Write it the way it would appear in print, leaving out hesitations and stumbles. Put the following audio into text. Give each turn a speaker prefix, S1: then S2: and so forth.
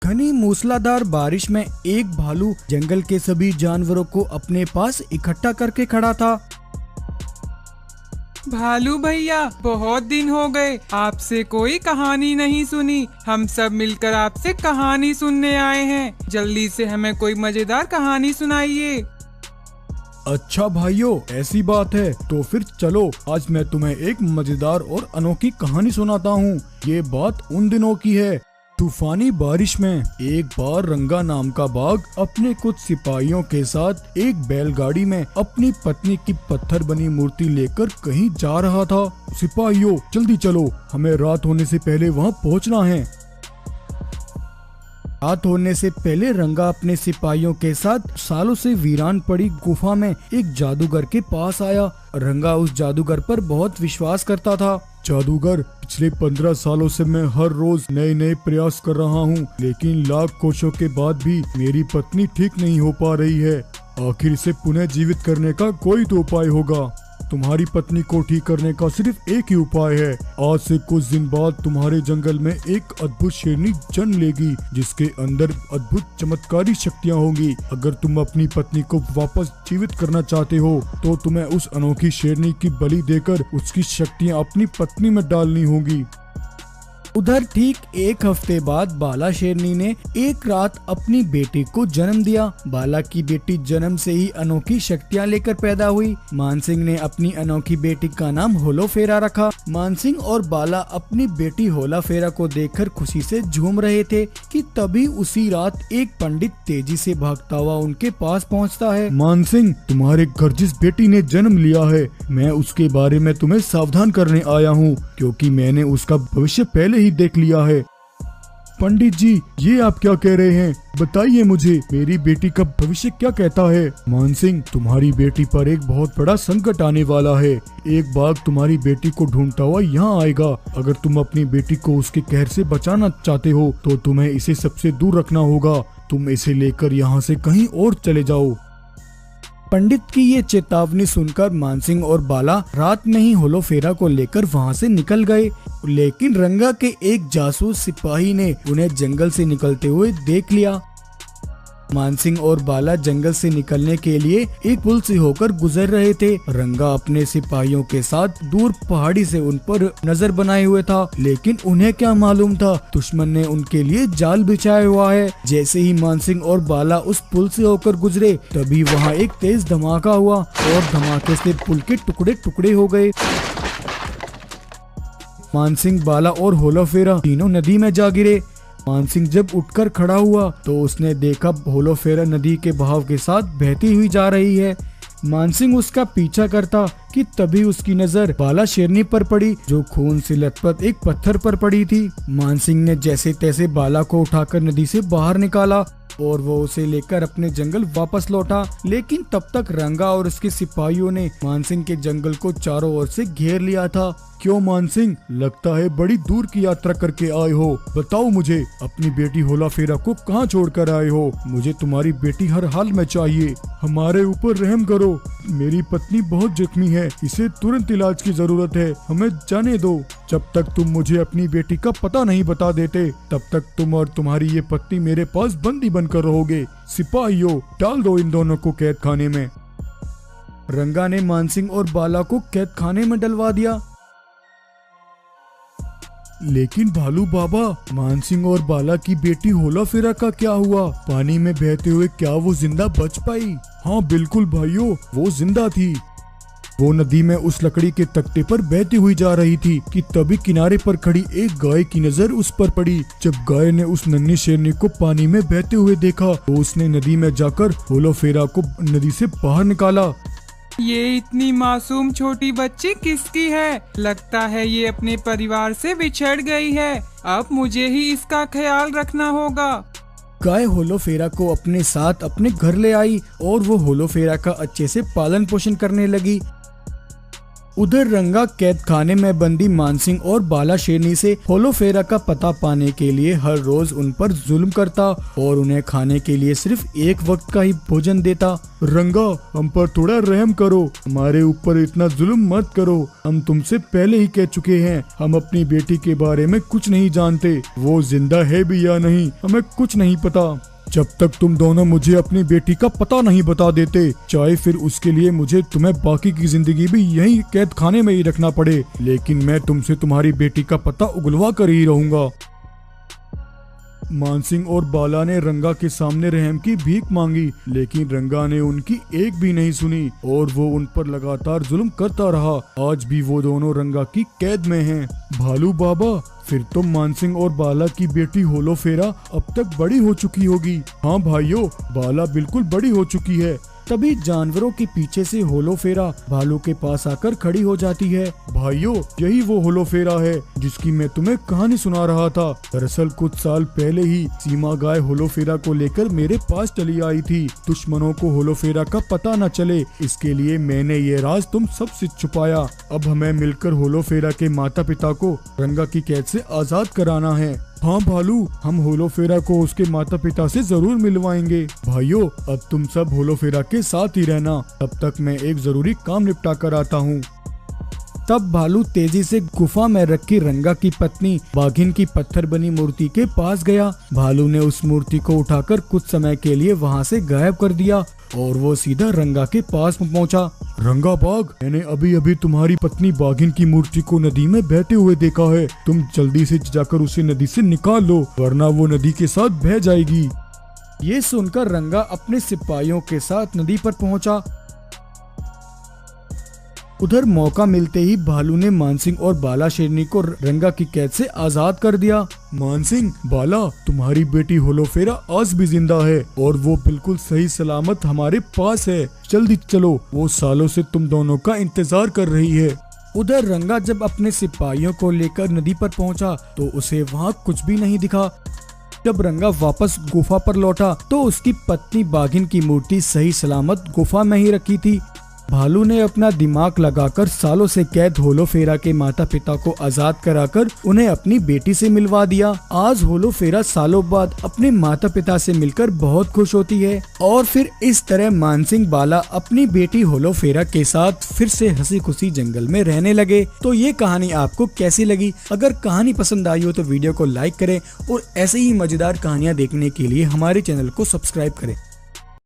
S1: घनी मूसलाधार बारिश में एक भालू जंगल के सभी जानवरों को अपने पास इकट्ठा करके खड़ा था।
S2: भालू भैया, बहुत दिन हो गए, आपसे कोई कहानी नहीं सुनी। हम सब मिलकर आपसे कहानी सुनने आए हैं। जल्दी से हमें कोई मजेदार कहानी सुनाइए।
S1: अच्छा भाइयों, ऐसी बात है तो फिर चलो, आज मैं तुम्हें एक मजेदार और अनोखी कहानी सुनाता हूँ। ये बात उन दिनों की है। तूफानी बारिश में एक बार रंगा नाम का बाघ अपने कुछ सिपाहियों के साथ एक बैलगाड़ी में अपनी पत्नी की पत्थर बनी मूर्ति लेकर कहीं जा रहा था। सिपाहियों, जल्दी चलो, हमें रात होने से पहले वहाँ पहुँचना है। रात होने से पहले रंगा अपने सिपाहियों के साथ सालों से वीरान पड़ी गुफा में एक जादूगर के पास आया। रंगा उस जादूगर पर बहुत विश्वास करता था। जादूगर, पिछले 15 सालों से मैं हर रोज नए नए प्रयास कर रहा हूँ, लेकिन लाख कोशिशों के बाद भी मेरी पत्नी ठीक नहीं हो पा रही है। आखिर इसे पुनः जीवित करने का कोई तो उपाय होगा। तुम्हारी पत्नी को ठीक करने का सिर्फ एक ही उपाय है। आज से कुछ दिन बाद तुम्हारे जंगल में एक अद्भुत शेरनी जन्म लेगी, जिसके अंदर अद्भुत चमत्कारी शक्तियाँ होंगी। अगर तुम अपनी पत्नी को वापस जीवित करना चाहते हो तो तुम्हें उस अनोखी शेरनी की बलि देकर उसकी शक्तियाँ अपनी पत्नी में डालनी होगी। उधर ठीक एक हफ्ते बाद बाला शेरनी ने एक रात अपनी बेटी को जन्म दिया। बाला की बेटी जन्म से ही अनोखी शक्तियाँ लेकर पैदा हुई। मानसिंह ने अपनी अनोखी बेटी का नाम होलोफेरा रखा। मानसिंह और बाला अपनी बेटी होलोफेरा को देखकर खुशी से झूम रहे थे कि तभी उसी रात एक पंडित तेजी से भागता हुआ उनके पास पहुँचता है। मानसिंह, तुम्हारे घर जिस बेटी ने जन्म लिया है, मैं उसके बारे में तुम्हें सावधान करने आया हूँ, क्योंकि मैंने उसका भविष्य पहले ही देख लिया है। पंडित जी, ये आप क्या कह रहे हैं? बताइए मुझे, मेरी बेटी का भविष्य क्या कहता है? मानसिंह, तुम्हारी बेटी पर एक बहुत बड़ा संकट आने वाला है। एक बाघ तुम्हारी बेटी को ढूंढता हुआ यहाँ आएगा। अगर तुम अपनी बेटी को उसके कहर से बचाना चाहते हो तो तुम्हें इसे सबसे दूर रखना होगा। तुम इसे लेकर यहाँ से कहीं और चले जाओ। पंडित की ये चेतावनी सुनकर मानसिंह और बाला रात में ही होलोफेरा को लेकर वहाँ से निकल गए, लेकिन रंगा के एक जासूस सिपाही ने उन्हें जंगल से निकलते हुए देख लिया। मानसिंह और बाला जंगल से निकलने के लिए एक पुल से होकर गुजर रहे थे। रंगा अपने सिपाहियों के साथ दूर पहाड़ी से उन पर नजर बनाए हुए था, लेकिन उन्हें क्या मालूम था दुश्मन ने उनके लिए जाल बिछाया हुआ है। जैसे ही मानसिंह और बाला उस पुल से होकर गुजरे, तभी वहाँ एक तेज धमाका हुआ और धमाके से पुल के टुकड़े टुकड़े हो गए। मानसिंह, बाला और होलोफेरा तीनों नदी में जा गिरे। मानसिंह जब उठकर खड़ा हुआ तो उसने देखा होलोफेरा नदी के बहाव के साथ बहती हुई जा रही है। मानसिंह उसका पीछा करता कि तभी उसकी नजर बाला शेरनी पर पड़ी, जो खून से लथपथ एक पत्थर पर पड़ी थी। मानसिंह ने जैसे तैसे बाला को उठाकर नदी से बाहर निकाला और वो उसे लेकर अपने जंगल वापस लौटा, लेकिन तब तक रंगा और उसके सिपाहियों ने मानसिंह के जंगल को चारों ओर से घेर लिया था। क्यों मानसिंह, लगता है बड़ी दूर की यात्रा करके आए हो। बताओ मुझे, अपनी बेटी होलोफेरा को कहाँ छोड़कर आए हो? मुझे तुम्हारी बेटी हर हाल में चाहिए। हमारे ऊपर रहम करो, मेरी पत्नी बहुत जख्मी है, इसे तुरंत इलाज की जरूरत है, हमें जाने दो। जब तक तुम मुझे अपनी बेटी का पता नहीं बता देते, तब तक तुम और तुम्हारी ये पत्नी मेरे पास बंदी बनकर रहोगे। सिपाहियों, डाल दो इन दोनों को कैद खाने में। रंगा ने मानसिंह और बाला को कैद खाने में डलवा दिया। लेकिन भालू बाबा, मानसिंह और बाला की बेटी होलोफेरा का क्या हुआ? पानी में बहते हुए क्या वो जिंदा बच पाई? हाँ बिल्कुल भाइयों, वो जिंदा थी। वो नदी में उस लकड़ी के तख्ते पर बहती हुई जा रही थी कि तभी किनारे पर खड़ी एक गाय की नजर उस पर पड़ी। जब गाय ने उस नन्ही शेरनी को पानी में बहते हुए देखा तो उसने नदी में जाकर होलोफेरा को नदी से बाहर निकाला।
S2: ये इतनी मासूम छोटी बच्ची किसकी है? लगता है ये अपने परिवार से बिछड़ गई है। अब मुझे ही इसका ख्याल रखना होगा।
S1: गाय होलोफेरा को अपने साथ अपने घर ले आई और वो होलोफेरा का अच्छे से पालन पोषण करने लगी। उधर रंगा कैद खाने में बंदी मानसिंह और बाला शेरनी से होलोफेरा का पता पाने के लिए हर रोज उन पर जुल्म करता और उन्हें खाने के लिए सिर्फ एक वक्त का ही भोजन देता।
S3: रंगा, हम पर थोड़ा रहम करो, हमारे ऊपर इतना जुल्म मत करो। हम तुमसे पहले ही कह चुके हैं, हम अपनी बेटी के बारे में कुछ नहीं जानते, वो जिंदा है भी या नहीं हमें कुछ नहीं पता। जब तक तुम दोनों मुझे अपनी बेटी का पता नहीं बता देते, चाहे फिर उसके लिए मुझे तुम्हें बाकी की जिंदगी भी यही कैद खाने में ही रखना पड़े, लेकिन मैं तुमसे तुम्हारी बेटी का पता उगलवा कर ही रहूंगा। मानसिंह और बाला ने रंगा के सामने रहम की भीख मांगी, लेकिन रंगा ने उनकी एक भी नहीं सुनी और वो उन पर लगातार जुल्म करता रहा। आज भी वो दोनों रंगा की कैद में हैं। भालू बाबा, फिर तो मानसिंह और बाला की बेटी होलोफेरा अब तक बड़ी हो चुकी होगी। हाँ भाइयों, बाला बिल्कुल बड़ी हो चुकी है।
S1: तभी जानवरों के पीछे से होलोफेरा भालू के पास आकर खड़ी हो जाती है।
S3: भाइयों, यही वो होलोफेरा है जिसकी मैं तुम्हें कहानी सुना रहा था। दरअसल कुछ साल पहले ही सीमा गाय होलोफेरा को लेकर मेरे पास चली आई थी। दुश्मनों को होलोफेरा का पता न चले, इसके लिए मैंने ये राज तुम सबसे छुपाया। अब हमें मिलकर होलोफेरा के माता पिता को रंगा की कैद से आजाद कराना है। हाँ भालू, हम होलोफेरा को उसके माता पिता से जरूर मिलवाएंगे। भाइयों, अब तुम सब होलोफेरा के साथ ही रहना, तब तक मैं एक जरूरी काम निपटा कर आता हूँ।
S1: तब भालू तेजी से गुफा में रखी रंगा की पत्नी बाघिन की पत्थर बनी मूर्ति के पास गया। भालू ने उस मूर्ति को उठाकर कुछ समय के लिए वहाँ से गायब कर दिया और वो सीधा रंगा के पास पहुँचा।
S3: रंगा बाघ, मैंने अभी अभी तुम्हारी पत्नी बाघिन की मूर्ति को नदी में बहते हुए देखा है। तुम जल्दी से जाकर उसे नदी से निकाल लो, वरना वो नदी के साथ बह जाएगी।
S1: ये सुनकर रंगा अपने सिपाहियों के साथ नदी पर पहुंचा। उधर मौका मिलते ही भालू ने मानसिंह और बाला शेरनी को रंगा की कैद से आजाद कर दिया।
S3: मानसिंह, बाला, तुम्हारी बेटी होलोफेरा आज भी जिंदा है और वो बिल्कुल सही सलामत हमारे पास है। जल्दी चलो, वो सालों से तुम दोनों का इंतजार कर रही है।
S1: उधर रंगा जब अपने सिपाहियों को लेकर नदी पर पहुंचा तो उसे वहां कुछ भी नहीं दिखा। जब रंगा वापस गुफा पर लौटा तो उसकी पत्नी बाघिन की मूर्ति सही सलामत गुफा में ही रखी थी। भालू ने अपना दिमाग लगाकर सालों से कैद होलोफेरा के माता पिता को आजाद कराकर उन्हें अपनी बेटी से मिलवा दिया। आज होलोफेरा सालों बाद अपने माता पिता से मिलकर बहुत खुश होती है और फिर इस तरह मानसिंह बाला अपनी बेटी होलोफेरा के साथ फिर से हंसी खुशी जंगल में रहने लगे। तो ये कहानी आपको कैसी लगी? अगर कहानी पसंद आई हो तो वीडियो को लाइक करें और ऐसे ही मजेदार कहानियाँ देखने के लिए हमारे चैनल को सब्सक्राइब करें।